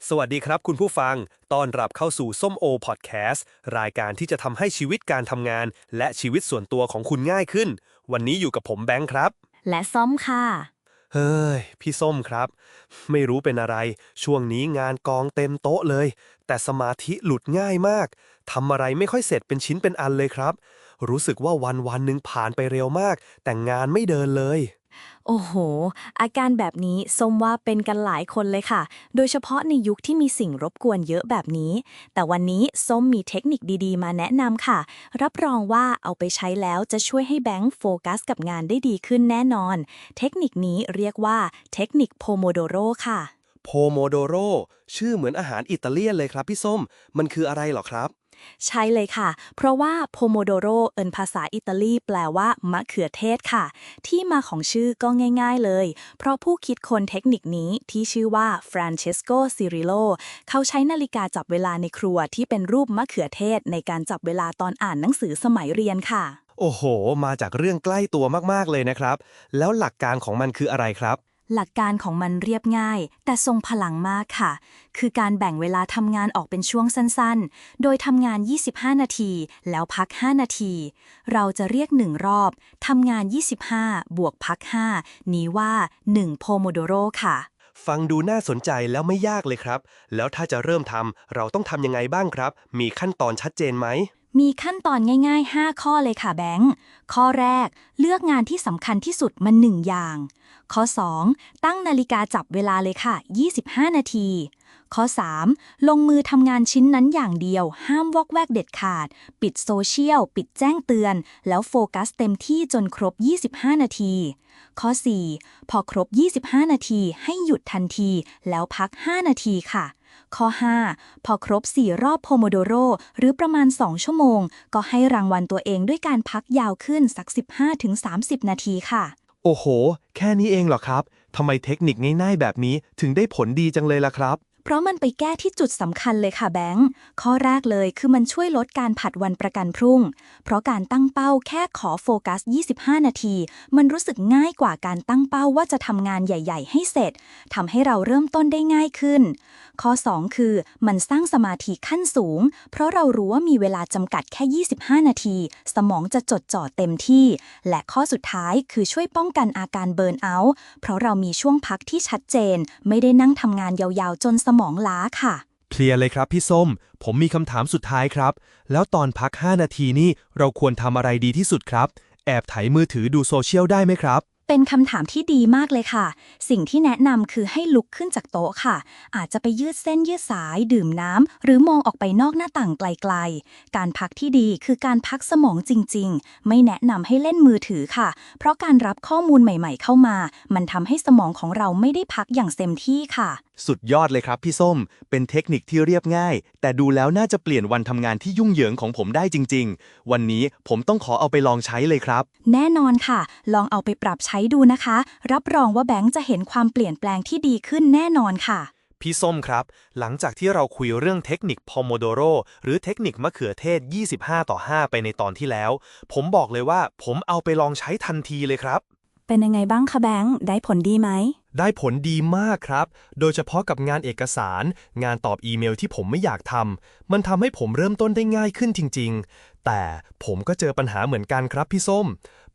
สวัสดีครับคุณผู้ฟังต้อนรับเข้าสู่ส้มโอพอดแคสต์รายการที่จะทำให้ชีวิตการทำงานและชีวิตส่วนตัวของคุณง่ายขึ้นวันนี้อยู่กับผมแบงค์ครับและซ้อมค่ะ เฮ้ยพี่ส้มครับไม่รู้เป็นอะไรช่วงนี้งานกองเต็มโต๊ะเลยแต่สมาธิหลุดง่ายมากทำอะไรไม่ค่อยเสร็จเป็นชิ้นเป็นอันเลยครับรู้สึกว่าวันหนึ่งผ่านไปเร็วมากแต่งานไม่เดินเลยโอ้โห อาการแบบนี้ส้มว่าเป็นกันหลายคนเลยค่ะ โดยเฉพาะในยุคที่มีสิ่งรบกวนเยอะแบบนี้ แต่วันนี้ส้มมีเทคนิคดีๆมาแนะนำค่ะ รับรองว่าเอาไปใช้แล้วจะช่วยให้แบงค์โฟกัสกับงานได้ดีขึ้นแน่นอน เทคนิคนี้เรียกว่าเทคนิคโพโมโดโรค่ะ โพโมโดโรชื่อเหมือนอาหารอิตาเลียนเลยครับพี่ส้มมันคืออะไรเหรอครับใช่เลยค่ะ เพราะว่า Pomodoro ภาษาอิตาลีแปลว่ามะเขือเทศค่ะ ที่มาของชื่อก็ง่ายๆเลย เพราะผู้คิดค้นเทคนิคนี้ที่ชื่อว่า Francesco Cirillo เขาใช้นาฬิกาจับเวลาในครัวที่เป็นรูปมะเขือเทศในการจับเวลาตอนอ่านหนังสือสมัยเรียนค่ะ โอ้โห มาจากเรื่องใกล้ตัวมากๆเลยนะครับ แล้วหลักการของมันคืออะไรครับ หลักการของมันเรียบง่ายแต่ทรงพลังมากค่ะ คือการแบ่งเวลาทำงานออกเป็นช่วงสั้นๆ โดยทำงาน 25 นาที แล้วพัก 5 นาที เราจะเรียก 1 รอบ ทำงาน 25 บวกพัก 5 นี้ว่า 1 โพโมโดโรค่ะ ฟังดูน่าสนใจแล้วไม่ยากเลยครับ แล้วถ้าจะเริ่มทำ เราต้องทำยังไงบ้างครับ มีขั้นตอนชัดเจนไหม มีขั้นตอนง่ายๆ 5 ข้อเลยค่ะแบงค์ ข้อแรกเลือกงานที่สำคัญที่สุดมา1 อย่าง ข้อ 2 ตั้งนาฬิกาจับเวลาเลยค่ะ 25 นาที ข้อ 3 ลงมือทำงานชิ้นนั้นอย่างเดียว ห้ามวอกแวกเด็ดขาด ปิดโซเชียล ปิดแจ้งเตือน แล้วโฟกัสเต็มที่จนครบ 25 นาที ข้อ 4 พอครบ 25 นาทีให้หยุดทันที แล้วพัก 5 นาทีค่ะ ข้อ 5 พอครบ 4 รอบโพโมโดโรหรือประมาณ 2 ชั่วโมง ก็ให้รางวัลตัวเองด้วยการพักยาวขึ้นสัก 15-30 นาทีค่ะ โอ้โห แค่นี้เองเหรอครับ ทำไมเทคนิคง่ายๆแบบนี้ถึงได้ผลดีจังเลยล่ะครับ เพราะมันไปแก้ที่จุดสำคัญเลยค่ะแบงค์ ข้อแรกเลยคือมันช่วยลดการผัดวันประกันพรุ่ง เพราะการตั้งเป้าแค่ขอโฟกัส 25 นาที มันรู้สึกง่ายกว่าการตั้งเป้าว่าจะทำงานใหญ่ๆให้เสร็จ ทำให้เราเริ่มต้นได้ง่ายขึ้น ข้อ 2 คือมันสร้างสมาธิขั้นสูง เพราะเรารู้ว่ามีเวลาจำกัดแค่ 25 นาที สมองจะจดจ่อเต็มที่ และข้อสุดท้ายคือช่วยป้องกันอาการเบิร์นเอาท์ เพราะเรามีช่วงพักที่ชัดเจน ไม่ได้นั่งทำงานยาวๆจนสมองล้าค่ะ เคลียร์เลยครับพี่ส้ม ผมมีคำถามสุดท้ายครับ แล้วตอนพัก 5 นาทีนี่เราควรทำอะไรดีที่สุดครับ แอบไถมือถือดูโซเชียลได้ไหมครับ เป็นคำถามที่ดีมากเลยค่ะ สิ่งที่แนะนำคือให้ลุกขึ้นจากโต๊ะค่ะ อาจจะไปยืดเส้นยืดสาย ดื่มน้ำ หรือมองออกไปนอกหน้าต่างไกลๆ การพักที่ดีคือการพักสมองจริงๆ ไม่แนะนำให้เล่นมือถือค่ะ เพราะการรับข้อมูลใหม่ๆเข้ามา มันทำให้สมองของเราไม่ได้พักอย่างเต็มที่ค่ะ สุดยอดเลยครับพี่ส้ม เป็นเทคนิคที่เรียบง่าย แต่ดูแล้วน่าจะเปลี่ยนวันทำงานที่ยุ่งเหยิงของผมได้จริงๆ วันนี้ผมต้องขอเอาไปลองใช้เลยครับ แน่นอนค่ะ ลองเอาไปปรับใช้ดูนะคะ รับรองว่าแบงค์จะเห็นความเปลี่ยนแปลงที่ดีขึ้นแน่นอนค่ะ พี่ส้มครับ หลังจากที่เราคุยเรื่องเทคนิค Pomodoro หรือเทคนิคมะเขือเทศ 25:5 ไปในตอนที่แล้ว ผมบอกเลยว่าผมเอาไปลองใช้ทันทีเลยครับ เป็นยังไงบ้างคะแบงค์ ได้ผลดีไหม ได้ผลดีมากครับ โดยเฉพาะกับงานเอกสาร งานตอบอีเมลที่ผมไม่อยากทำ มันทำให้ผมเริ่มต้นได้ง่ายขึ้นจริงๆ แต่ผมก็เจอปัญหาเหมือนกันครับพี่ส้ม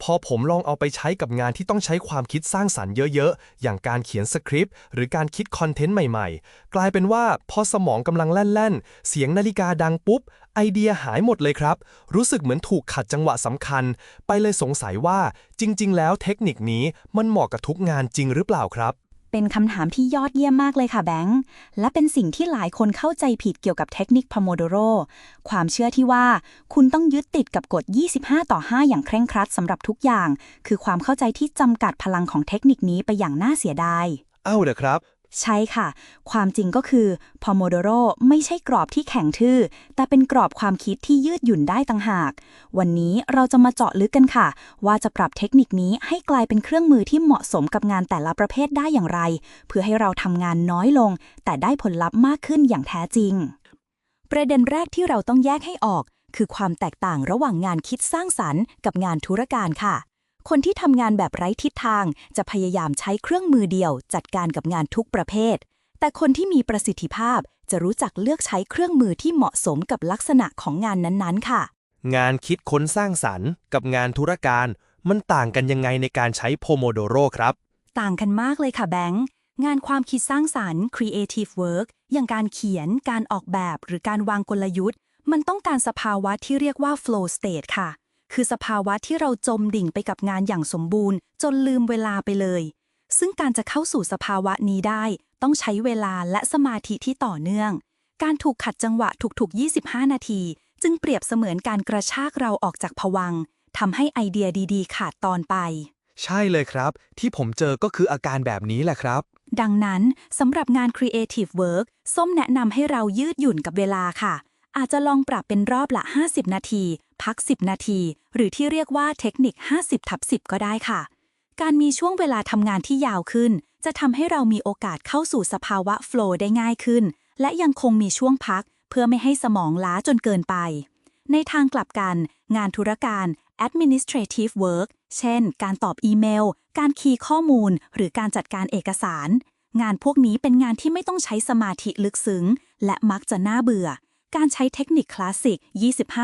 พอผมลองเอาไปใช้กับงานที่ต้องใช้ความคิดสร้างสรรค์เยอะๆ อย่างการเขียนสคริปต์หรือการคิดคอนเทนต์ใหม่ๆ กลายเป็นว่าพอสมองกำลังแล่นๆ เสียงนาฬิกาดังปุ๊บ ไอเดียหายหมดเลยครับ รู้สึกเหมือนถูกขัดจังหวะสำคัญ ไปเลยสงสัยว่าจริงๆ แล้วเทคนิคนี้มันเหมาะกับทุกงานจริงหรือเปล่าครับ เป็นคำถามที่ยอดเยี่ยมมากเลยค่ะแบงค์ และเป็นสิ่งที่หลายคนเข้าใจผิดเกี่ยวกับเทคนิค Pomodoro ความเชื่อที่ว่าคุณต้องยึดติดกับกฎ 25:5 อย่างเคร่งครัดสำหรับทุกอย่าง คือความเข้าใจที่จำกัดพลังของเทคนิคนี้ไปอย่างน่าเสียดาย อ้าวเหรอครับ ใช่ค่ะ ความจริงก็คือ Pomodoro ไม่ใช่กรอบที่แข็งทื่อ แต่เป็นกรอบความคิดที่ยืดหยุ่นได้ต่างหาก วันนี้เราจะมาเจาะลึกกันค่ะ ว่าจะปรับเทคนิคนี้ให้กลายเป็นเครื่องมือที่เหมาะสมกับงานแต่ละประเภทได้อย่างไร เพื่อให้เราทำงานน้อยลง แต่ได้ผลลัพธ์มากขึ้นอย่างแท้จริง ประเด็นแรกที่เราต้องแยกให้ออก คือความแตกต่างระหว่างงานคิดสร้างสรรค์กับงานธุรการค่ะ คนที่ทำงานแบบไร้ทิศทางจะพยายามใช้เครื่องมือเดียวจัดการกับงานทุกประเภท แต่คนที่มีประสิทธิภาพจะรู้จักเลือกใช้เครื่องมือที่เหมาะสมกับลักษณะของงานนั้นๆค่ะ งานคิดค้นสร้างสรรค์กับงานธุรการมันต่างกันยังไงในการใช้โพโมโดโรครับต่างกันมากเลยค่ะแบงค์งานความคิดสร้างสรรค์ creative work อย่างการเขียน การออกแบบ หรือการวางกลยุทธ์ มันต้องการสภาวะที่เรียกว่า flow state ค่ะ คือสภาวะที่เราจมดิ่งไปกับงานอย่างสมบูรณ์ จนลืมเวลาไปเลย ซึ่งการจะเข้าสู่สภาวะนี้ได้ ต้องใช้เวลาและสมาธิที่ต่อเนื่อง การถูกขัดจังหวะทุกๆ 25 นาที จึงเปรียบเสมือนการกระชากเราออกจากภวังค์ทำให้ไอเดียดีๆขาดตอนไป ใช่เลยครับที่ผมเจอก็คืออาการแบบนี้แหละครับดังนั้นสำหรับงาน Creative Work ส้มแนะนำให้เรายืดหยุ่นกับเวลาค่ะ อาจจะลองปรับเป็นรอบละ 50 นาที พัก 10 นาที หรือที่เรียกว่าเทคนิค 50/10 ก็ได้ค่ะ การมีช่วงเวลาทำงานที่ยาวขึ้น จะทำให้เรามีโอกาสเข้าสู่สภาวะโฟลว์ได้ง่ายขึ้น และยังคงมีช่วงพักเพื่อไม่ให้สมองล้าจนเกินไป ในทางกลับกัน งานธุรการ administrative work เช่น การตอบอีเมล การคีย์ข้อมูล หรือการจัดการเอกสาร งานพวกนี้เป็นงานที่ไม่ต้องใช้สมาธิลึกซึ้ง และมักจะน่าเบื่อ การใช้เทคนิคคลาสสิก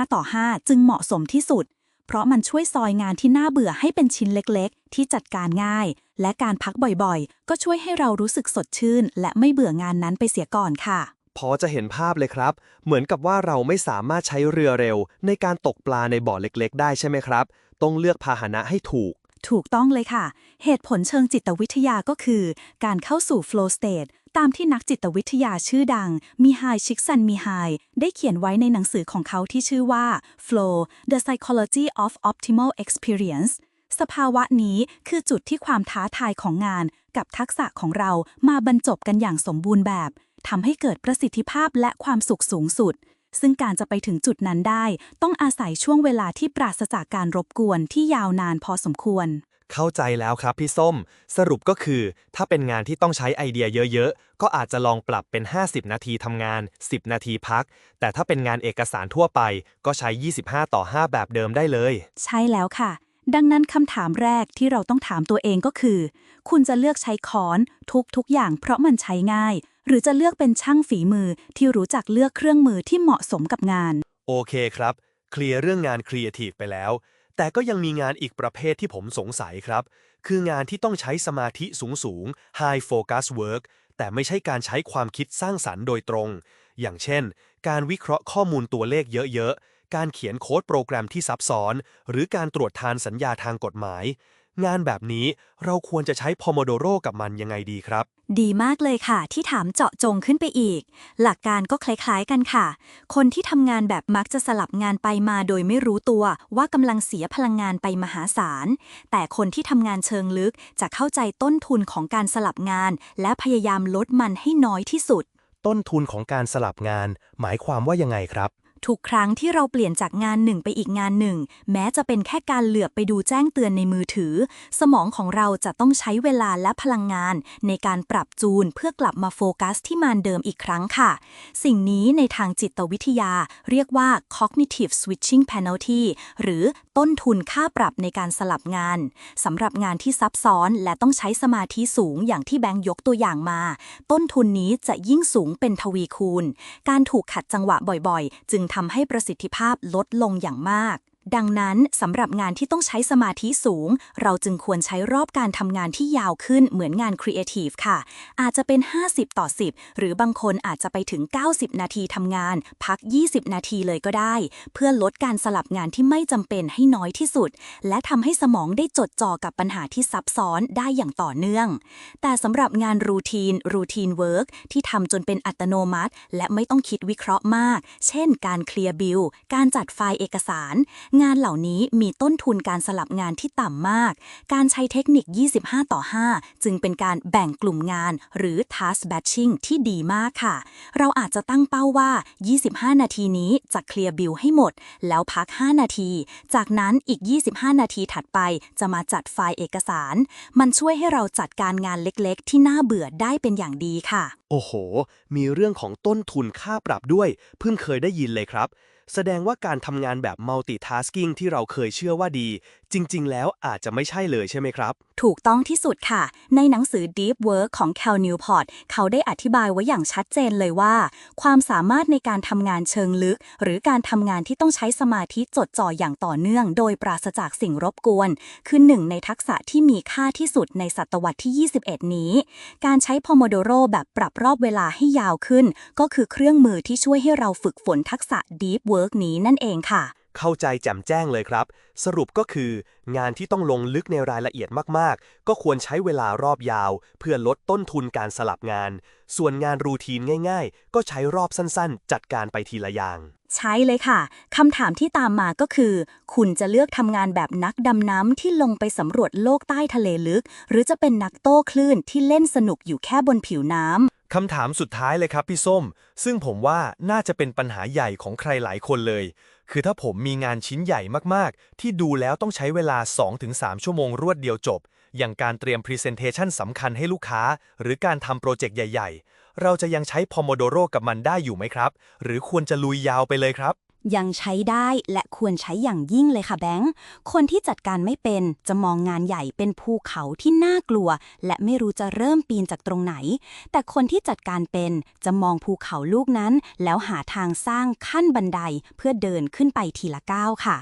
25/5 จึงเหมาะสมที่สุด เพราะมันช่วยซอยงานที่น่าเบื่อให้เป็นชิ้นเล็กๆ ที่จัดการง่าย และการพักบ่อยๆ ก็ช่วยให้เรารู้สึกสดชื่น และไม่เบื่องานนั้นไปเสียก่อนค่ะ พอจะเห็นภาพเลยครับเหมือนกับว่าเราไม่สามารถใช้เรือเร็วในการตกปลาในบ่อเล็กๆได้ใช่ไหมครับต้องเลือกพาหนะให้ถูกถูกต้องเลยค่ะ เหตุผลเชิงจิตวิทยาก็คือ การเข้าสู่ flow state ตามที่นักจิตวิทยาชื่อดังมิฮายชิกซันมิฮายได้เขียนไว้ในหนังสือของเขาที่ชื่อว่า Flow: The Psychology of Optimal Experience สภาวะนี้คือจุดที่ความท้าทายของงานกับทักษะของเรามาบรรจบกันอย่างสมบูรณ์แบบทำให้เกิดประสิทธิภาพและความสุขสูงสุด ซึ่งการจะไปถึงจุดนั้นได้ต้องอาศัยช่วงเวลาที่ปราศจากการรบกวนที่ยาวนานพอสมควร เข้าใจแล้วครับพี่ส้มสรุปก็คือถ้าเป็นงานที่ต้องใช้ไอเดียเยอะๆก็อาจจะลองปรับเป็น50นาทีทำงาน10นาทีพักแต่ถ้าเป็นงานเอกสารทั่วไปก็ใช้25/5แบบเดิมได้เลยใช่แล้วค่ะ ดังนั้นคำถามแรกที่เราต้องถามตัวเองก็คือ คุณจะเลือกใช้ค้อนทุกอย่างเพราะมันใช้ง่าย หรือจะเลือกเป็นช่างฝีมือที่รู้จักเลือกเครื่องมือที่เหมาะสมกับงาน โอเคครับเคลียร์เรื่องงานครีเอทีฟไปแล้วแต่ก็ยังมีงานอีกประเภทที่ผมสงสัยครับคืองานที่ต้องใช้สมาธิสูงๆ High Focus Work แต่ไม่ใช่การใช้ความคิดสร้างสรรค์โดยตรง อย่างเช่น การวิเคราะห์ข้อมูลตัวเลขเยอะๆ การเขียนโค้ดโปรแกรมที่ซับซ้อน หรือการตรวจทานสัญญาทางกฎหมาย งานแบบนี้เราควรจะใช้พอโมโดโรกับมันยังไงดีครับดีมากเลยค่ะที่ถามเจาะจงขึ้นไปอีก หลักการก็คล้ายๆกันค่ะ คนที่ทำงานแบบมักจะสลับงานไปมาโดยไม่รู้ตัวว่ากำลังเสียพลังงานไปมหาศาล แต่คนที่ทำงานเชิงลึกจะเข้าใจต้นทุนของการสลับงาน และพยายามลดมันให้น้อยที่สุด ต้นทุนของการสลับงานหมายความว่ายังไงครับทุกครั้งที่เราเปลี่ยนจากงานหนึ่งไปอีกงานหนึ่งแม้จะเป็นแค่การเหลือบไปดูแจ้งเตือนในมือถือสมองของเราจะต้องใช้เวลาและพลังงานในการปรับจูนเพื่อกลับมาโฟกัสที่มานเดิมอีกครั้งค่ะสิ่งนี้ในทางจิตวิทยาเรียกว่า cognitive switching penalty หรือต้นทุนค่าปรับในการสลับงานสำหรับงานที่ซับซ้อนและต้องใช้สมาธิสูงอย่างที่แบงค์ยกตัวอย่างมาต้นทุนนี้จะยิ่งสูงเป็นทวีคูณการถูกขัดจังหวะบ่อยๆจึงทำให้ประสิทธิภาพลดลงอย่างมาก ดังนั้นสำหรับงานที่ต้องใช้สมาธิสูงเราจึงควรใช้รอบการทำงานที่ยาวขึ้นเหมือนงานครีเอทีฟค่ะอาจจะเป็น50/10หรือบางคนอาจจะไปถึง90นาทีทำงานพัก20นาทีเลยก็ได้เพื่อลดการสลับงานที่ไม่จำเป็นให้น้อยที่สุดและทำให้สมองได้จดจ่อกับปัญหาที่ซับซ้อนได้อย่างต่อเนื่องแต่สำหรับงานรูทีนเวิร์กที่ทำจนเป็นอัตโนมัติและไม่ต้องคิดวิเคราะห์มากเช่นการเคลียร์บิลการจัดไฟล์เอกสารงานเหล่านี้มีต้นทุนการสลับงานที่ต่ำมาก การใช้เทคนิค 25/5 จึงเป็นการแบ่งกลุ่มงานหรือ task batching ที่ดีมากค่ะ เราอาจจะตั้งเป้าว่า 25 นาทีนี้จะเคลียร์บิลให้หมด แล้วพัก 5 นาที จากนั้นอีก 25 นาทีถัดไปจะมาจัดไฟล์เอกสาร มันช่วยให้เราจัดการงานเล็กๆ ที่น่าเบื่อได้เป็นอย่างดีค่ะ โอ้โห มีเรื่องของต้นทุนค่าปรับด้วยเพิ่งเคยได้ยินเลยครับแสดงว่าการทำงานแบบ multitasking ที่เราเคยเชื่อว่าดี จริงๆแล้วอาจจะไม่ใช่เลยใช่ไหมครับถูกต้องที่สุดค่ะ ในหนังสือ Deep Work ของ Cal Newport เขาได้อธิบายไว้อย่างชัดเจนเลยว่า ความสามารถในการทำงานเชิงลึก หรือการทำงานที่ต้องใช้สมาธิจดจ่ออย่างต่อเนื่อง โดยปราศจากสิ่งรบกวน คือหนึ่งในทักษะที่มีค่าที่สุดในศตวรรษที่ 21 นี้ การใช้ Pomodoro แบบปรับรอบเวลาให้ยาวขึ้น ก็คือเครื่องมือที่ช่วยให้เราฝึกฝนทักษะ Deep Work นี้นั่นเองค่ะ เข้าใจแจ่มแจ้งเลยครับสรุปก็คืองานที่ต้องลงลึกในรายละเอียดมากๆก็ควรใช้เวลารอบยาวเพื่อลดต้นทุนการสลับงานส่วนงานรูทีนง่ายๆก็ใช้รอบสั้นๆจัดการไปทีละอย่าง ใช่เลยค่ะ คำถามที่ตามมาก็คือ คุณจะเลือกทำงานแบบนักดำน้ำที่ลงไปสำรวจโลกใต้ทะเลลึก หรือจะเป็นนักโต้คลื่นที่เล่นสนุกอยู่แค่บนผิวน้ำ คำถามสุดท้ายเลยครับพี่ส้ม ซึ่งผมว่าน่าจะเป็นปัญหาใหญ่ของใครหลายคนเลย คือถ้าผมมีงานชิ้นใหญ่มากๆ ที่ดูแล้วต้องใช้เวลา 2-3 ชั่วโมงรวดเดียวจบ อย่างการเตรียม Presentation สำคัญให้ลูกค้า หรือการทำโปรเจกต์ใหญ่ๆ เราจะยังใช้ Pomodoro กับมันได้อยู่ไหมครับ หรือควรจะลุยยาวไปเลยครับ ยังใช้ได้และควรใช้อย่างยิ่งเลยค่ะแบงค์คนที่จัดการไม่เป็นจะมองงานใหญ่เป็นภูเขาที่น่ากลัวและไม่รู้จะเริ่มปีนจากตรงไหนแต่คนที่จัดการเป็นจะมองภูเขาลูกนั้นแล้วหาทางสร้างขั้นบันไดเพื่อเดินขึ้นไปทีละก้าวค่ะ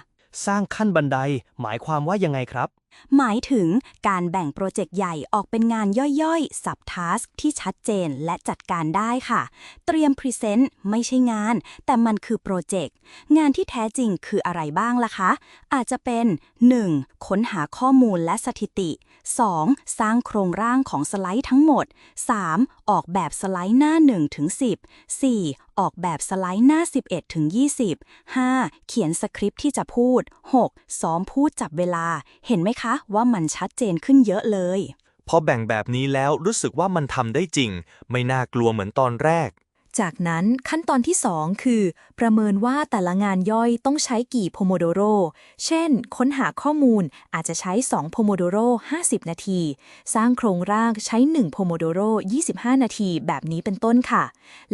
สร้างขั้นบันไดหมายความว่ายังไงครับ หมายถึงการแบ่งโปรเจกต์ใหญ่ออกเป็นงานย่อยๆ ซับทาสที่ชัดเจนและจัดการได้ค่ะ เตรียมพรีเซนต์ไม่ใช่งาน แต่มันคือโปรเจกต์ งานที่แท้จริงคืออะไรบ้างล่ะคะ อาจจะเป็น 1. ค้นหาข้อมูลและสถิติ 2. สร้างโครงร่างของสไลด์ทั้งหมด 3. ออกแบบสไลด์หน้า 1-10 4. ออกแบบสไลด์หน้า 11-20 5. เขียนสคริปต์ที่จะพูด 6. ซ้อมพูดจับเวลา เห็นไหมคะว่ามันชัดเจนขึ้นเยอะเลย พอแบ่งแบบนี้แล้วรู้สึกว่ามันทำได้จริง ไม่น่ากลัวเหมือนตอนแรก จากนั้นขั้นตอนที่ 2 คือ ประเมินว่าแต่ละงานย่อยต้องใช้กี่โพโมโดโร เช่น ค้นหาข้อมูลอาจจะใช้2โพโมโดโร50 นาที สร้างโครงร่างใช้1โพโมโดโร25 นาทีแบบนี้เป็นต้นค่ะ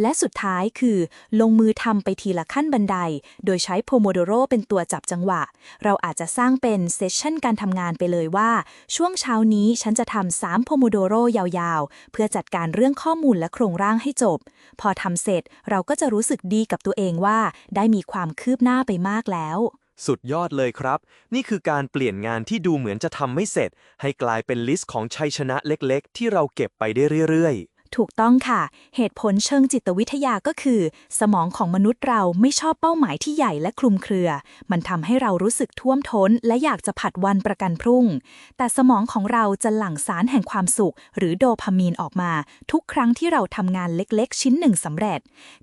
และสุดท้ายคือ ลงมือทำไปทีละขั้นบันได โดยใช้โพโมโดโรเป็นตัวจับจังหวะ เราอาจจะสร้างเป็นเซสชั่นการทำงานไปเลยว่า ช่วงเช้านี้ฉันจะทำ3โพโมโดโรยาวๆ เพื่อจัดการเรื่องข้อมูลและโครงร่างให้จบ พอทำเสร็จเราก็จะรู้สึกดีกับตัวเองว่าได้มีความคืบหน้าไปมากแล้ว สุดยอดเลยครับ นี่คือการเปลี่ยนงานที่ดูเหมือนจะทำไม่เสร็จ ให้กลายเป็นลิสต์ของชัยชนะเล็กๆ ที่เราเก็บไปได้เรื่อยๆ ถูกต้องค่ะ เหตุผลเชิงจิตวิทยาก็คือ สมองของมนุษย์เราไม่ชอบเป้าหมายที่ใหญ่และคลุมเครือ มันทำให้เรารู้สึกท่วมท้นและอยากจะผัดวันประกันพรุ่ง แต่สมองของเราจะหลั่งสารแห่งความสุข หรือโดพามีนออกมา ทุกครั้งที่เราทำงานเล็กๆ ชิ้นหนึ่งสำเร็จ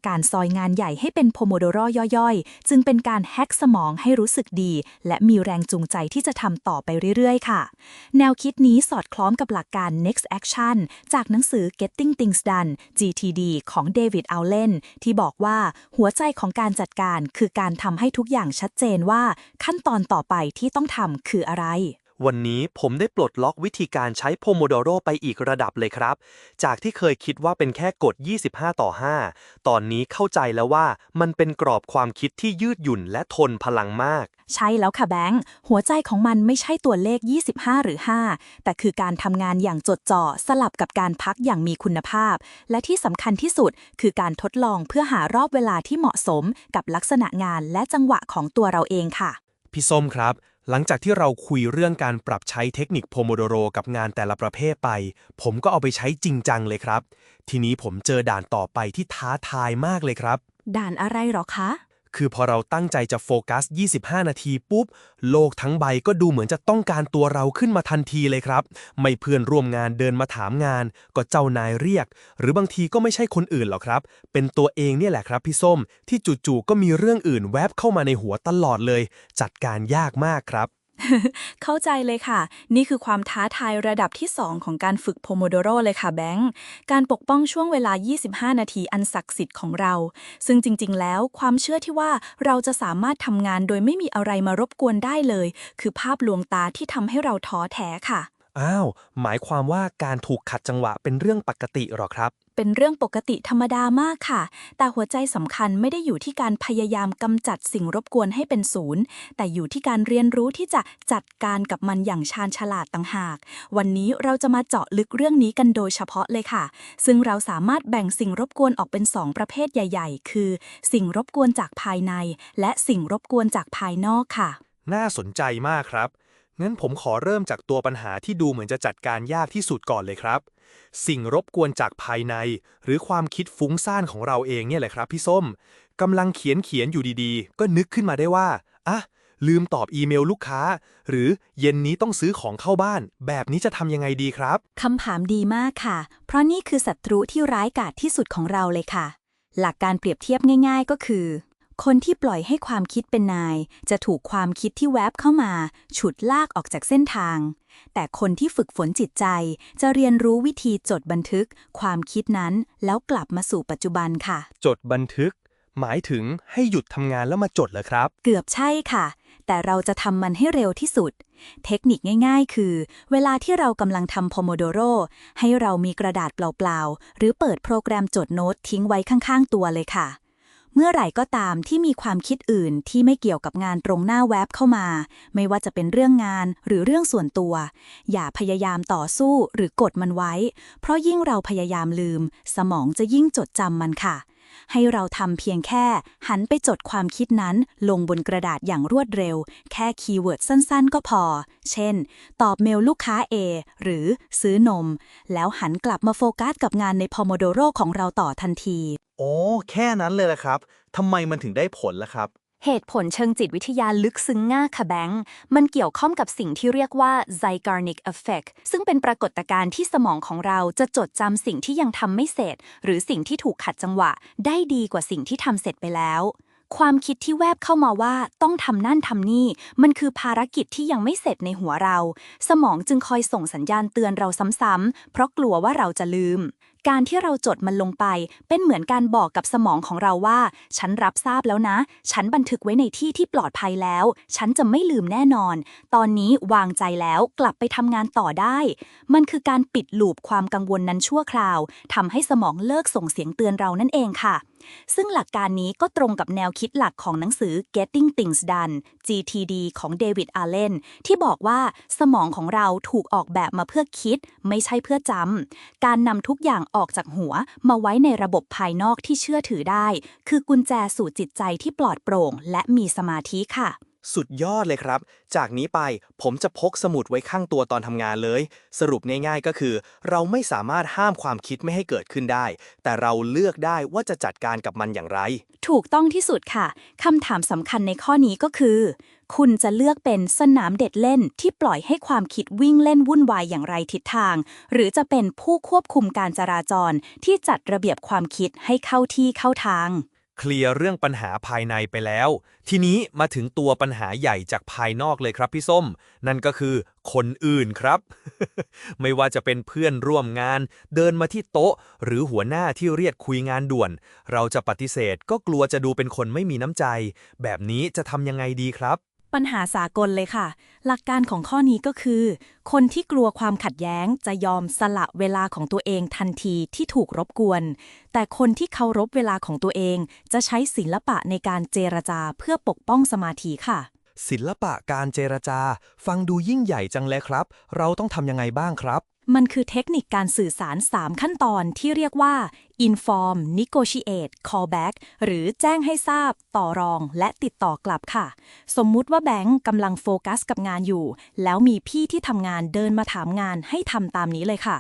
การซอยงานใหญ่ให้เป็นโพโมโดโรย่อยๆ จึงเป็นการแฮกสมองให้รู้สึกดี และมีแรงจูงใจที่จะทำต่อไปเรื่อยๆ ค่ะ แนวคิดนี้สอดคล้องกับหลักการ next action จากหนังสือ Getting Things Done GTD ของเดวิดอัลเลนที่บอกว่าหัวใจของการจัดการคือการทำให้ทุกอย่างชัดเจนว่าขั้นตอนต่อไปที่ต้องทำคืออะไร วันนี้ผมได้ปลดล็อกวิธีการใช้โพโมโดโรไปอีกระดับเลยครับ จากที่เคยคิดว่าเป็นแค่กฎ 25:5 ตอนนี้เข้าใจแล้วว่ามันเป็นกรอบความคิดที่ยืดหยุ่นและทนพลังมาก ใช่แล้วค่ะแบงค์หัวใจของมันไม่ใช่ตัวเลข 25 หรือ 5 แต่คือการทำงานอย่างจดจ่อสลับกับการพักอย่างมีคุณภาพ และที่สำคัญที่สุดคือการทดลองเพื่อหารอบเวลาที่เหมาะสมกับลักษณะงานและจังหวะของตัวเราเองค่ะ พี่ส้มครับ หลังจากที่เราคุยเรื่องการปรับใช้เทคนิคโพโมโดโรกับงานแต่ละประเภทไป ผมก็เอาไปใช้จริงจังเลยครับ ทีนี้ผมเจอด่านต่อไปที่ท้าทายมากเลยครับ ด่านอะไรหรอคะ คือพอเราตั้งใจจะโฟกัส 25 นาทีปุ๊บ โลกทั้งใบก็ดูเหมือนจะต้องการตัวเราขึ้นมาทันทีเลยครับ ไม่เพื่อนร่วมงานเดินมาถามงาน ก็เจ้านายเรียก หรือบางทีก็ไม่ใช่คนอื่นหรอกครับ เป็นตัวเองเนี่ยแหละครับพี่ส้ม ที่จู่ๆก็มีเรื่องอื่นแวบเข้ามาในหัวตลอดเลย จัดการยากมากครับ เข้าใจเลยค่ะ นี่คือความท้าทายระดับที่ 2 ของการฝึกโพโมโดโรเลยค่ะแบงค์การปกป้องช่วงเวลา 25 นาทีอันศักดิ์สิทธิ์ของเรา ซึ่งจริงๆ แล้วความเชื่อที่ว่าเราจะสามารถทำงานโดยไม่มีอะไรมารบกวนได้เลย คือภาพลวงตาที่ทำให้เราท้อแท้ค่ะ อ้าว หมายความว่าการถูกขัดจังหวะเป็นเรื่องปกติหรอครับ เป็นเรื่องปกติธรรมดามากค่ะ แต่หัวใจสำคัญไม่ได้อยู่ที่การพยายามกำจัดสิ่งรบกวนให้เป็นศูนย์แต่อยู่ที่การเรียนรู้ที่จะจัดการกับมันอย่างชาญฉลาดต่างหากวันนี้เราจะมาเจาะลึกเรื่องนี้กันโดยเฉพาะเลยค่ะซึ่งเราสามารถแบ่งสิ่งรบกวนออกเป็น2ประเภทใหญ่ๆคือสิ่งรบกวนจากภายในและสิ่งรบกวนจากภายนอกค่ะ น่าสนใจมากครับ งั้นผมขอเริ่มจากตัวปัญหาที่ดูเหมือนจะจัดการยากที่สุดก่อนเลยครับ สิ่งรบกวนจากภายใน หรือความคิดฟุ้งซ่านของเราเองเนี่ยแหละครับพี่ส้มกำลังเขียนอยู่ดีๆ ก็นึกขึ้นมาได้ว่าลืมตอบอีเมลลูกค้า หรือเย็นนี้ต้องซื้อของเข้าบ้าน แบบนี้จะทำยังไงดีครับ คำถามดีมากค่ะ เพราะนี่คือศัตรูที่ร้ายกาจที่สุดของเราเลยค่ะ หลักการเปรียบเทียบง่ายๆก็คือ คนที่ปล่อยให้ความคิดเป็นนาย จะถูกความคิดที่แวบเข้ามา ฉุดลากออกจากเส้นทาง แต่คนที่ฝึกฝนจิตใจ จะเรียนรู้วิธีจดบันทึก ความคิดนั้นแล้วกลับมาสู่ปัจจุบันค่ะ จดบันทึก หมายถึงให้หยุดทำงานแล้วมาจดเหรอครับ เกือบใช่ค่ะ แต่เราจะทำมันให้เร็วที่สุด เทคนิคง่ายๆ คือ เวลาที่เรากำลังทำ Pomodoro ให้เรามีกระดาษเปล่าๆ หรือเปิดโปรแกรมจดโน้ตทิ้งไว้ข้างๆ ตัวเลยค่ะ เมื่อไหร่ก็ตามที่มีความคิดอื่นที่ไม่เกี่ยวกับงานตรงหน้าแว็บเข้ามา ไม่ว่าจะเป็นเรื่องงานหรือเรื่องส่วนตัว อย่าพยายามต่อสู้หรือกดมันไว้ เพราะยิ่งเราพยายามลืม สมองจะยิ่งจดจำมันค่ะ ให้เราทำเพียงแค่หันไปจดความคิดนั้นลงบนกระดาษอย่างรวดเร็ว แค่คีย์เวิร์ดสั้นๆก็พอ เช่น ตอบเมลลูกค้า A หรือซื้อนม แล้วหันกลับมาโฟกัสกับงานใน Pomodoro ของเราต่อทันที โอ้แค่นั้นเลยละครับทำไมมันถึงได้ผลล่ะครับ เหตุผลเชิงจิตวิทยาลึกซึ้งง่าค่ะแบงค์มันเกี่ยวข้องกับสิ่งที่เรียกว่า Zeigarnik Effect ซึ่งเป็นปรากฏการณ์ที่สมองของเราจะจดจำสิ่งที่ยังทำไม่เสร็จ หรือสิ่งที่ถูกขัดจังหวะ ได้ดีกว่าสิ่งที่ทำเสร็จไปแล้ว ความคิดที่แวบเข้ามาว่าต้องทำนั่นทำนี่ มันคือภารกิจที่ยังไม่เสร็จในหัวเรา สมองจึงคอยส่งสัญญาณเตือนเราซ้ำๆ เพราะกลัวว่าเราจะลืม การที่เราจดมันลงไป เป็นเหมือนการบอกกับสมองของเราว่า ฉันรับทราบแล้วนะ ฉันบันทึกไว้ในที่ที่ปลอดภัยแล้ว ฉันจะไม่ลืมแน่นอน ตอนนี้วางใจแล้วกลับไปทำงานต่อได้ มันคือการปิดลูปความกังวลนั้นชั่วคราวทำให้สมองเลิกส่งเสียงเตือนเรานั่นเองค่ะ ซึ่งหลักการนี้ก็ตรงกับแนวคิดหลักของหนังสือ Getting Things Done GTD ของเดวิด อาร์เลนที่บอกว่าสมองของเราถูกออกแบบมาเพื่อคิดไม่ใช่เพื่อจำการนำทุกอย่างออกจากหัวมาไว้ในระบบภายนอกที่เชื่อถือได้คือกุญแจสู่จิตใจที่ปลอดโปร่งและมีสมาธิค่ะ สุดยอดเลยครับ จากนี้ไปผมจะพกสมุดไว้ข้างตัวตอนทำงานเลย สรุปง่ายๆก็คือ เราไม่สามารถห้ามความคิดไม่ให้เกิดขึ้นได้ แต่เราเลือกได้ว่าจะจัดการกับมันอย่างไร ถูกต้องที่สุดค่ะ คำถามสำคัญในข้อนี้ก็คือ คุณจะเลือกเป็นสนามเด็ดเล่นที่ปล่อยให้ความคิดวิ่งเล่นวุ่นวายอย่างไรทิศทาง หรือจะเป็นผู้ควบคุมการจราจรที่จัดระเบียบความคิดให้เข้าที่เข้าทาง เคลียร์เรื่องปัญหาภายในไปแล้ว ทีนี้มาถึงตัวปัญหาใหญ่จากภายนอกเลยครับพี่ส้ม นั่นก็คือคนอื่นครับ ไม่ว่าจะเป็นเพื่อนร่วมงาน เดินมาที่โต๊ะ หรือหัวหน้าที่เรียกคุยงานด่วน เราจะปฏิเสธก็กลัวจะดูเป็นคนไม่มีน้ำใจ แบบนี้จะทำยังไงดีครับ ปัญหาสากลเลยค่ะ หลักการของข้อนี้ก็คือ คนที่กลัวความขัดแย้งจะยอมสละเวลาของตัวเองทันทีที่ถูกรบกวน แต่คนที่เคารพเวลาของตัวเองจะใช้ศิลปะในการเจรจาเพื่อปกป้องสมาธิค่ะ ศิลปะการเจรจา ฟังดูยิ่งใหญ่จังเลยครับ เราต้องทำยังไงบ้างครับ มันคือเทคนิคการสื่อสาร 3 ขั้นตอนที่เรียกว่า inform negotiate callback หรือแจ้งให้ทราบ ต่อรอง และติดต่อกลับค่ะ สมมุติว่าแบงค์กำลังโฟกัสกับงานอยู่ แล้วมีพี่ที่ทำงานเดินมาถามงานให้ทำตามนี้เลยค่ะ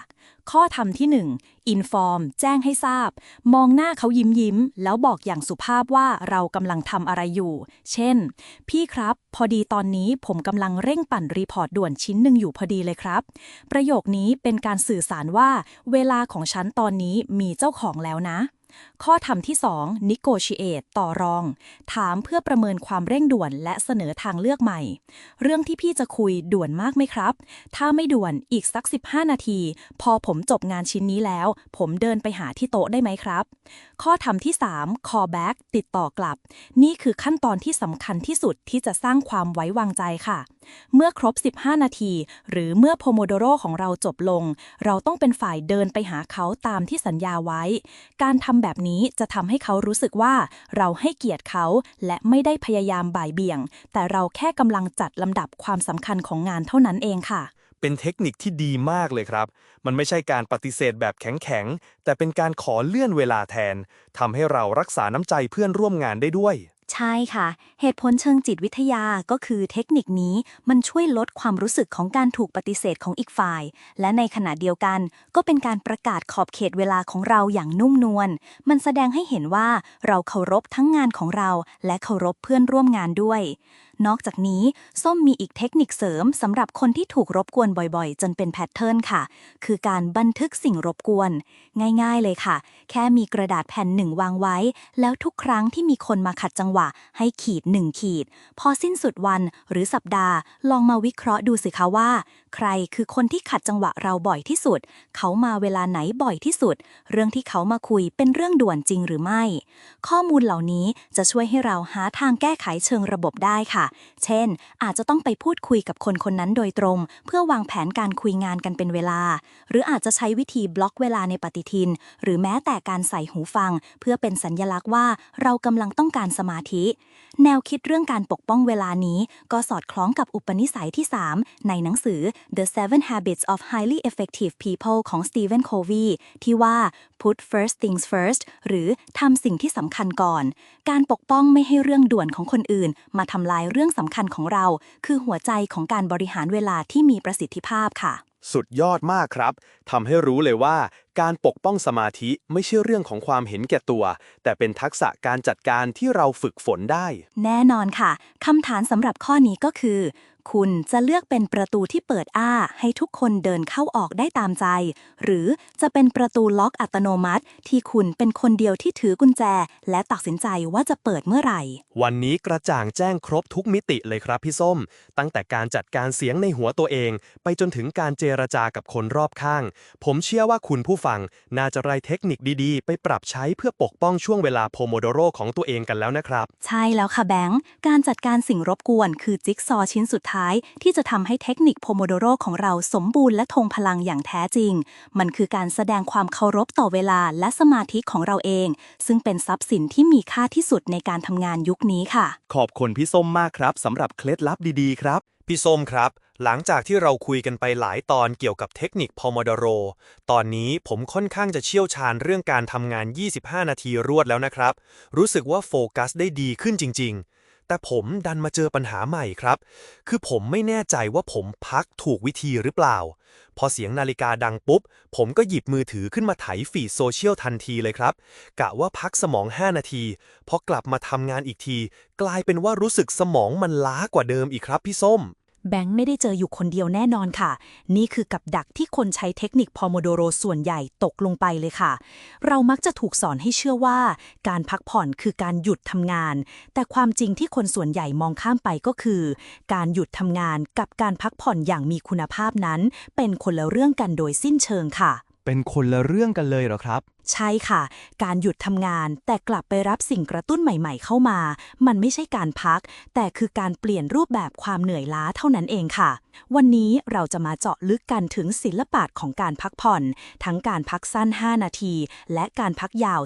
ข้อธรรมที่ 1 inform แจ้งให้ทราบ มองหน้าเขายิ้มแล้วบอกอย่างสุภาพว่าเรากำลังทำอะไรอยู่ เช่น พี่ครับ พอดีตอนนี้ผมกำลังเร่งปั่นรีพอร์ตด่วนชิ้นหนึ่งอยู่พอดีเลยครับ ประโยคนี้เป็นการสื่อสารว่าเวลาของฉันตอนนี้มีเจ้าของแล้วนะ ข้อธรรมที่ 2 negotiate ต่อรอง ถามเพื่อประเมินความเร่งด่วนและเสนอทางเลือกใหม่ เรื่องที่พี่จะคุยด่วนมากไหมครับ ถ้าไม่ด่วนอีกสัก 15 นาที พอผมจบงานชิ้นนี้แล้ว ผมเดินไปหาที่โต๊ะได้ไหมครับ ข้อธรรมที่ 3 call back ติดต่อกลับ นี่คือขั้นตอนที่สำคัญที่สุดที่จะสร้างความไว้วางใจค่ะ เมื่อครบ 15 นาที หรือเมื่อโพโมโดโรของเราจบลง เราต้องเป็นฝ่ายเดินไปหาเขาตามที่สัญญาไว้ การทำแบบนี้จะทำให้เขารู้สึกว่าเราให้เกียรติเขาและไม่ได้พยายามบ่ายเบี่ยง แต่เราแค่กำลังจัดลำดับความสำคัญของงานเท่านั้นเองค่ะ เป็นเทคนิคที่ดีมากเลยครับ มันไม่ใช่การปฏิเสธแบบแข็งๆ แต่เป็นการขอเลื่อนเวลาแทน ทำให้เรารักษาน้ำใจเพื่อนร่วมงานได้ด้วย ใช่ค่ะ เหตุผลเชิงจิตวิทยาก็คือเทคนิคนี้มันช่วยลดความรู้สึกของการถูกปฏิเสธของอีกฝ่าย และในขณะเดียวกันก็เป็นการประกาศขอบเขตเวลาของเราอย่างนุ่มนวล มันแสดงให้เห็นว่าเราเคารพทั้งงานของเราและเคารพเพื่อนร่วมงานด้วย นอกจากนี้ส้มมีอีกเทคนิคเสริมสำหรับคนที่ถูกรบกวนบ่อยๆจนเป็นแพทเทิร์นค่ะ คือการบันทึกสิ่งรบกวน ง่ายๆเลยค่ะ แค่มีกระดาษแผ่นหนึ่งวางไว้ แล้วทุกครั้งที่มีคนมาขัดจังหวะให้ขีด1 ขีด พอสิ้นสุดวันหรือสัปดาห์ลองมาวิเคราะห์ดูสิคะว่า ใครคือคนที่ขัดจังหวะเราบ่อยที่สุด เขามาเวลาไหนบ่อยที่สุด เรื่องที่เขามาคุยเป็นเรื่องด่วนจริงหรือไม่ ข้อมูลเหล่านี้จะช่วยให้เราหาทางแก้ไขเชิงระบบได้ค่ะ เช่น อาจจะต้องไปพูดคุยกับคนคนนั้นโดยตรง เพื่อวางแผนการคุยงานกันเป็นเวลา หรืออาจจะใช้วิธีบล็อกเวลาในปฏิทิน หรือแม้แต่การใส่หูฟัง เพื่อเป็นสัญลักษณ์ว่าเรากำลังต้องการสมาธิ แนวคิดเรื่องการปกป้องเวลานี้ก็สอดคล้องกับอุปนิสัยที่ 3 ในหนังสือ The 7 Habits of Highly Effective People ของ Stephen Covey ที่ว่า Put first things first หรือทำสิ่งที่สำคัญก่อน การปกป้องไม่ให้เรื่องด่วนของคนอื่นมาทำลายเรื่องสำคัญของเรา คือหัวใจของการบริหารเวลาที่มีประสิทธิภาพค่ะ สุดยอดมากครับ ทำให้รู้เลยว่าการปกป้องสมาธิไม่ใช่เรื่องของความเห็นแก่ตัว แต่เป็นทักษะการจัดการที่เราฝึกฝนได้ แน่นอนค่ะ คำถามสำหรับข้อนี้ก็คือ คุณจะเลือกเป็นประตูที่เปิดให้ทุกคนเดินเข้าออกได้ตามใจ หรือจะเป็นประตูล็อกอัตโนมัติ ที่คุณเป็นคนเดียวที่ถือกุญแจ และตัดสินใจว่าจะเปิดเมื่อไหร่ วันนี้กระจ่างแจ้งครบทุกมิติเลยครับพี่ส้ม ตั้งแต่การจัดการเสียงในหัวตัวเอง ไปจนถึงการเจรจากับคนรอบข้าง ผมเชื่อว่าคุณผู้ฟังน่าจะได้เทคนิคดีๆ ไปปรับใช้เพื่อปกป้องช่วงเวลาโพโมโดโรของตัวเองกันแล้วนะครับ ใช่แล้วค่ะแบงค์ การจัดการสิ่งรบกวนคือจิ๊กซอว์ชิ้นสุดท้ายที่จะทำให้เทคนิคโพโมโดโรของเราสมบูรณ์และทงพลังอย่างแท้จริง มันคือการแสดงความเคารพต่อเวลาและสมาธิของเราเอง ซึ่งเป็นทรัพย์สินที่มีค่าที่สุดในการทำงานยุคนี้ค่ะ ขอบคุณพี่ส้มมากครับสำหรับเคล็ดลับดีๆครับพี่ส้มครับ หลังจากที่เราคุยกันไปหลายตอนเกี่ยวกับเทคนิคพอโมโดโรตอนนี้ผมค่อนข้างจะเชี่ยวชาญเรื่องการทำงาน 25 นาทีรวดแล้วนะครับ รู้สึกว่าโฟกัสได้ดีขึ้นจริงๆ แต่ผมดันมาเจอปัญหาใหม่ครับ คือผมไม่แน่ใจว่าผมพักถูกวิธีหรือเปล่า พอเสียงนาฬิกาดังปุ๊บ ผมก็หยิบมือถือขึ้นมาไถฟีดโซเชียลทันทีเลยครับ กะว่าพักสมอง 5 นาที พอกลับมาทำงานอีกที กลายเป็นว่ารู้สึกสมองมันล้ากว่าเดิมอีกครับพี่ส้ม แบงค์ไม่ได้เจออยู่คนเดียวแน่นอนค่ะ นี่คือกับดักที่คนใช้เทคนิคพอโมโดโรส่วนใหญ่ตกลงไปเลยค่ะ เรามักจะถูกสอนให้เชื่อว่าการพักผ่อนคือการหยุดทำงาน แต่ความจริงที่คนส่วนใหญ่มองข้ามไปก็คือ การหยุดทำงานกับการพักผ่อนอย่างมีคุณภาพนั้น เป็นคนละเรื่องกันโดยสิ้นเชิงค่ะ เป็นคนละเรื่องกันเลยเหรอครับ ใช่ค่ะ การหยุดทำงานแต่กลับไปรับสิ่งกระตุ้นใหม่ๆเข้ามา มันไม่ใช่การพัก แต่คือการเปลี่ยนรูปแบบความเหนื่อยล้าเท่านั้นเองค่ะ วันนี้เราจะมาเจาะลึกกันถึงศิลปะของการพักผ่อน ทั้งการพักสั้น 5 นาที และการพักยาว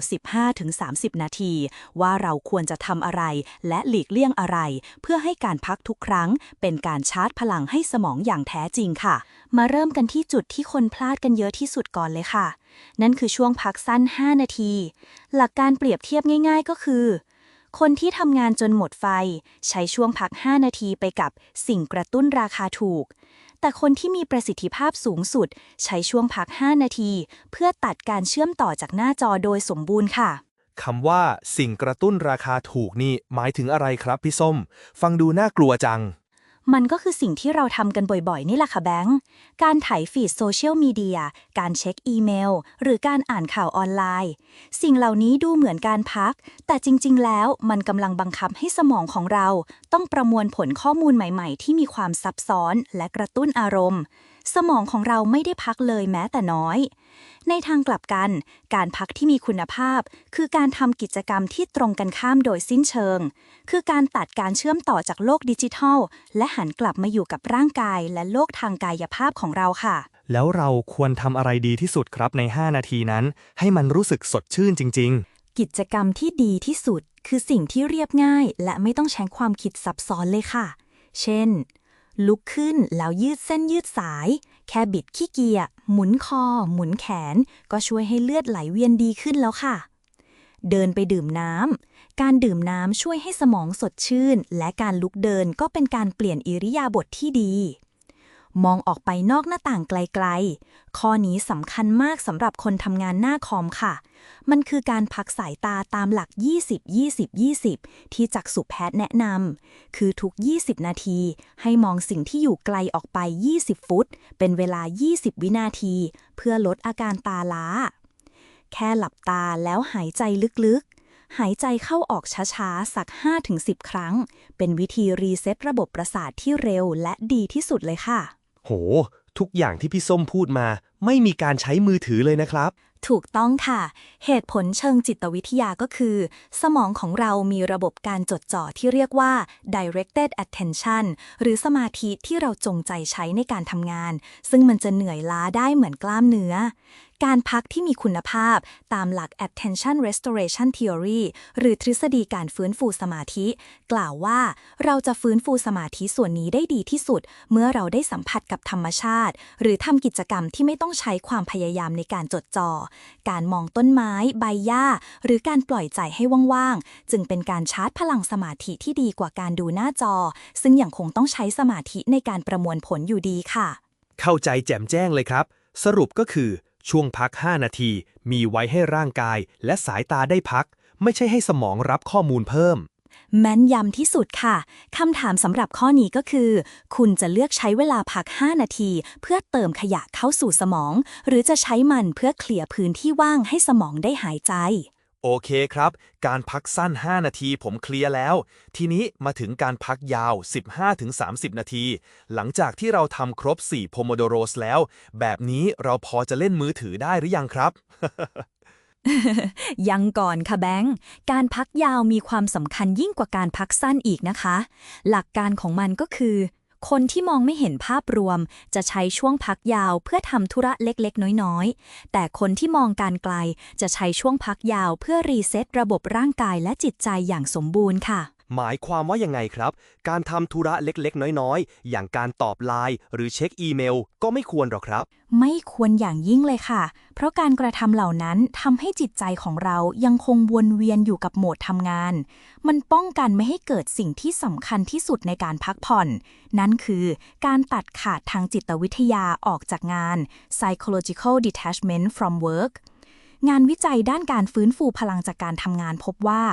15-30 นาที ว่าเราควรจะทำอะไร และหลีกเลี่ยงอะไร เพื่อให้การพักทุกครั้งเป็นการชาร์จพลังให้สมองอย่างแท้จริงค่ะ มาเริ่มกันที่จุดที่คนพลาดกันเยอะที่สุดก่อนเลยค่ะ นั่นคือช่วงพักสั้น 5 นาที หลักการเปรียบเทียบง่ายๆก็คือ คนที่ทำงานจนหมดไฟ ใช้ช่วงพัก 5 นาทีไปกับสิ่งกระตุ้นราคาถูก แต่คนที่มีประสิทธิภาพสูงสุด ใช้ช่วงพัก 5 นาที เพื่อตัดการเชื่อมต่อจากหน้าจอโดยสมบูรณ์ค่ะ คำว่าสิ่งกระตุ้นราคาถูกนี่หมายถึงอะไรครับพี่ส้ม ฟังดูน่ากลัวจัง มันก็คือสิ่งที่เราทำกันบ่อยๆนี่แหละค่ะแบงค์การไถฟีดโซเชียลมีเดียการเช็คอีเมลหรือการอ่านข่าวออนไลน์สิ่งเหล่านี้ดูเหมือนการพักแต่จริงๆแล้วมันกำลังบังคับให้สมองของเราต้องประมวลผลข้อมูลใหม่ๆที่มีความซับซ้อนและกระตุ้นอารมณ์สมองของเราไม่ได้พักเลยแม้แต่น้อยในทางกลับกันการพักที่มีคุณภาพคือการทำกิจกรรมที่ตรงกันข้ามโดยสิ้นเชิงคือการตัดการเชื่อมต่อจากโลกดิจิทัลและหันกลับมาอยู่กับร่างกายและโลกทางกายภาพของเราค่ะแล้วเราควรทำอะไรดีที่สุดครับใน5 นาทีนั้นให้มันรู้สึกสดชื่นจริงๆกิจกรรมที่ดีที่สุดคือสิ่งที่เรียบง่ายและไม่ต้องใช้ความคิดซับซ้อนเลยค่ะเช่นลุกขึ้นแล้วยืดเส้นยืดสายแค่บิดขี้เกียจหมุนคอหมุนแขนก็ช่วยให้เลือดไหลเวียนดีขึ้นแล้วค่ะเดินไปดื่มน้ำการดื่มน้ำช่วยให้สมองสดชื่นและการลุกเดินก็เป็นการเปลี่ยนอิริยาบถที่ดีมองออกไปนอกหน้าต่างไกลๆข้อนี้สำคัญมากสำหรับคนทำงานหน้าคอมค่ะมันคือการพักสายตาตามหลัก 20-20-20 ที่จักษุแพทย์แนะนำคือทุก 20 นาทีให้มองสิ่งที่อยู่ไกลออกไป 20 ฟุตเป็นเวลา 20 วินาทีเพื่อลดอาการตาล้าแค่หลับตาแล้วหายใจลึกๆหายใจเข้าออกช้าๆสัก 5-10 ครั้งเป็นวิธีรีเซ็ตระบบประสาทที่เร็วและดีที่สุดเลยค่ะโหทุกอย่างที่พี่ส้มพูดมาไม่มีการใช้มือถือเลยนะครับถูกต้องค่ะเหตุผลเชิงจิตวิทยาก็คือสมองของเรามีระบบการจดจ่อที่เรียกว่า directed attention หรือสมาธิที่เราจงใจใช้ในการทำงานซึ่งมันจะเหนื่อยล้าได้เหมือนกล้ามเนื้อการพักที่มีคุณภาพตามหลัก attention restoration theory หรือทฤษฎีการฟื้นฟูสมาธิกล่าวว่าเราจะฟื้นฟูสมาธิส่วนนี้ได้ดีที่สุดเมื่อเราได้สัมผัสกับธรรมชาติหรือทำกิจกรรมที่ไม่ต้องใช้ความพยายามในการจดจ่อการมองต้นไม้ใบหญ้าหรือการปล่อยใจให้ว่างๆจึงเป็นการชาร์จพลังสมาธิที่ดีกว่าการดูหน้าจอซึ่งยังคงต้องใช้สมาธิในการประมวลผลอยู่ดีค่ะเข้าใจแจ่มแจ้งเลยครับสรุปก็คือช่วงพัก5 นาทีมีไว้ให้ร่างกายและสายตาได้พักไม่ใช่ให้สมองรับข้อมูลเพิ่มแม่นยำที่สุดค่ะคำถามสำหรับข้อนี้ก็คือคุณจะเลือกใช้เวลาพัก5 นาทีเพื่อเติมขยะเข้าสู่สมองหรือจะใช้มันเพื่อเคลียร์พื้นที่ว่างให้สมองได้หายใจโอเคครับการพักสั้น5 นาทีผมเคลียร์แล้วทีนี้มาถึงการพักยาว 15-30 นาทีหลังจากที่เราทำครบ4 Pomodoros แล้วแบบนี้เราพอจะเล่นมือถือได้หรือยังครับ ยังก่อนค่ะแบงค์การพักยาวมีความสำคัญยิ่งกว่าการพักสั้นอีกนะคะหลักการของมันก็คือคนที่มองไม่เห็นภาพรวมจะใช้ช่วงพักยาวเพื่อทำธุระเล็กๆน้อยๆแต่คนที่มองการไกลจะใช้ช่วงพักยาวเพื่อรีเซ็ตระบบร่างกายและจิตใจอย่างสมบูรณ์ค่ะหมายความว่ายังไงครับการทำธุระเล็กๆน้อยๆอย่างการตอบไลน์หรือเช็คอีเมลก็ไม่ควรหรอครับไม่ควรอย่างยิ่งเลยค่ะเพราะการกระทำเหล่านั้นทำให้จิตใจของเรายังคงวนเวียนอยู่กับโหมดทำงานมันป้องกันไม่ให้เกิดสิ่งที่สำคัญที่สุดในการพักผ่อนนั่นคือการตัดขาดทางจิตวิทยาออกจากงาน psychological detachment from workงานวิจัยด้านการฟื้นฟูพลังจากการทำงานพบว่า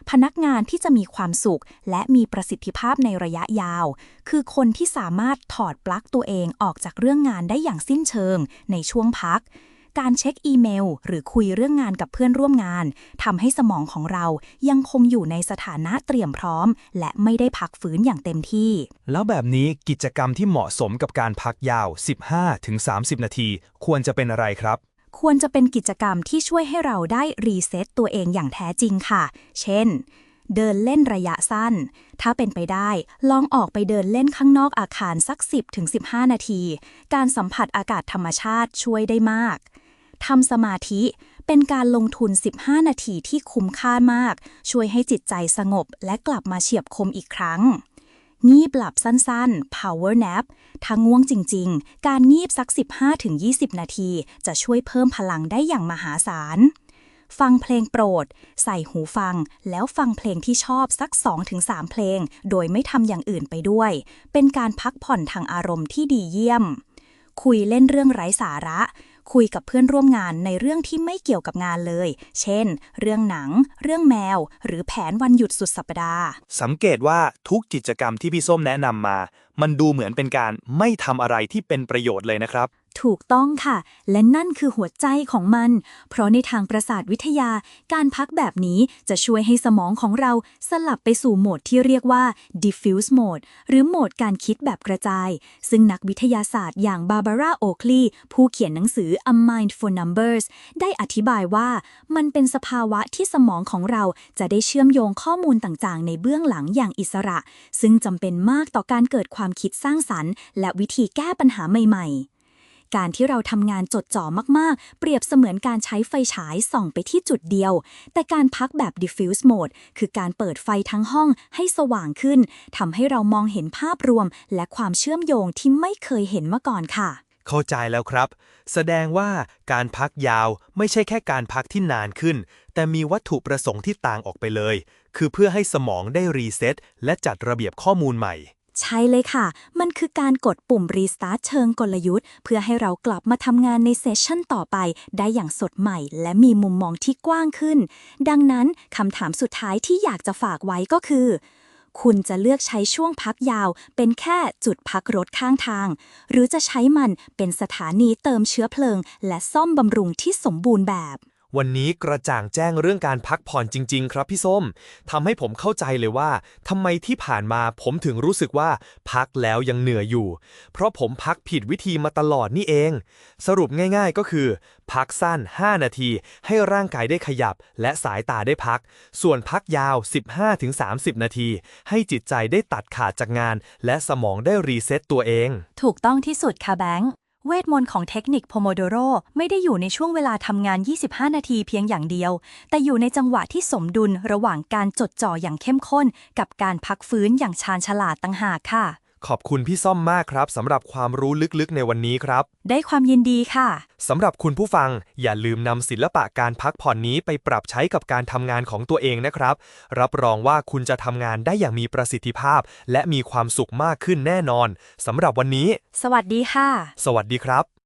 พนักงานที่จะมีความสุขและมีประสิทธิภาพในระยะยาวคือคนที่สามารถถอดปลั๊กตัวเองออกจากเรื่องงานได้อย่างสิ้นเชิงในช่วงพักการเช็คอีเมลหรือคุยเรื่องงานกับเพื่อนร่วมงานทำให้สมองของเรายังคงอยู่ในสถานะเตรียมพร้อมและไม่ได้พักฟื้นอย่างเต็มที่แล้วแบบนี้กิจกรรมที่เหมาะสมกับการพักยาว 15-30 นาทีควรจะเป็นอะไรครับควรจะเป็นกิจกรรมที่ช่วยให้เราได้รีเซ็ตตัวเองอย่างแท้จริงค่ะเช่นเดินเล่นระยะสั้นถ้าเป็นไปได้ลองออกไปเดินเล่นข้างนอกอาคารสัก 10-15 นาทีการสัมผัสอากาศธรรมชาติช่วยได้มากทำสมาธิเป็นการลงทุน15 นาทีที่คุ้มค่ามากช่วยให้จิตใจสงบและกลับมาเฉียบคมอีกครั้งงีบหลับสั้นๆ power nap ถ้าง่วงจริงๆการงีบสัก 15-20 นาทีจะช่วยเพิ่มพลังได้อย่างมหาศาลฟังเพลงโปรดใส่หูฟังแล้วฟังเพลงที่ชอบสัก 2-3 เพลงโดยไม่ทำอย่างอื่นไปด้วยเป็นการพักผ่อนทางอารมณ์ที่ดีเยี่ยมคุยเล่นเรื่องไร้สาระ คุยกับเพื่อนร่วมงานในเรื่องที่ไม่เกี่ยวกับงานเลย เช่น เรื่องหนัง เรื่องแมว หรือแผนวันหยุดสุดสัปดาห์ สังเกตว่าทุกกิจกรรมที่พี่ส้มแนะนำมา มันดูเหมือนเป็นการไม่ทำอะไรที่เป็นประโยชน์เลยนะครับ ถูกต้องค่ะ และนั่นคือหัวใจของมัน เพราะในทางประสาทวิทยา การพักแบบนี้จะช่วยให้สมองของเราสลับไปสู่โหมดที่เรียกว่า diffuse mode หรือโหมดการคิดแบบกระจาย ซึ่งนักวิทยาศาสตร์อย่างบาบาร่าโอคลีย์ผู้เขียนหนังสือ A Mind for Numbers ได้อธิบายว่ามันเป็นสภาวะที่สมองของเราจะได้เชื่อมโยงข้อมูลต่างๆในเบื้องหลังอย่างอิสระ ซึ่งจำเป็นมากต่อการเกิดความคิดสร้างสรรค์และวิธีแก้ปัญหาใหม่ๆ การที่เราทำงานจดจ่อมากๆ เปรียบเสมือนการใช้ไฟฉายส่องไปที่จุดเดียว แต่การพักแบบ diffuse mode คือการเปิดไฟทั้งห้องให้สว่างขึ้น ทำให้เรามองเห็นภาพรวมและความเชื่อมโยงที่ไม่เคยเห็นมาก่อนค่ะ เข้าใจแล้วครับ แสดงว่าการพักยาวไม่ใช่แค่การพักที่นานขึ้น แต่มีวัตถุประสงค์ที่ต่างออกไปเลย คือเพื่อให้สมองได้รีเซ็ตและจัดระเบียบข้อมูลใหม่ ใช่เลยค่ะ มันคือการกดปุ่ม Restart เชิงกลยุทธ์ เพื่อให้เรากลับมาทำงานในเซสชั่นต่อไปได้อย่างสดใหม่ และมีมุมมองที่กว้างขึ้น ดังนั้นคำถามสุดท้ายที่อยากจะฝากไว้ก็คือ คุณจะเลือกใช้ช่วงพักยาวเป็นแค่จุดพักรถข้างทาง หรือจะใช้มันเป็นสถานีเติมเชื้อเพลิง และซ่อมบำรุงที่สมบูรณ์แบบ วันนี้กระจ่างแจ้งเรื่องการพักผ่อนจริงๆครับพี่ส้มทำให้ผมเข้าใจเลยว่าทำไมที่ผ่านมาผมถึงรู้สึกว่าพักแล้วยังเหนื่อยอยู่ เพราะผมพักผิดวิธีมาตลอดนี่เอง สรุปง่ายๆก็คือ พักสั้น 5 นาที ให้ร่างกายได้ขยับและสายตาได้พัก ส่วนพักยาว 15-30 นาที ให้จิตใจได้ตัดขาดจากงาน และสมองได้รีเซ็ตตัวเอง ถูกต้องที่สุดค่ะแบงค์ เวทมนต์ของเทคนิคโพโมโดโรไม่ได้อยู่ในช่วงเวลาทำงาน 25 นาทีเพียงอย่างเดียว แต่อยู่ในจังหวะที่สมดุลระหว่างการจดจ่ออย่างเข้มข้นกับการพักฟื้นอย่างชาญฉลาดต่างหากค่ะ ขอบคุณพี่ส้มมากครับสำหรับความรู้ลึกๆในวันนี้ครับ ได้ความยินดีค่ะ สำหรับคุณผู้ฟังอย่าลืมนำศิลปะการพักผ่อนนี้ไปปรับใช้กับการทำงานของตัวเองนะครับ รับรองว่าคุณจะทำงานได้อย่างมีประสิทธิภาพ และมีความสุขมากขึ้นแน่นอนสำหรับวันนี้ สวัสดีค่ะ สวัสดีครับ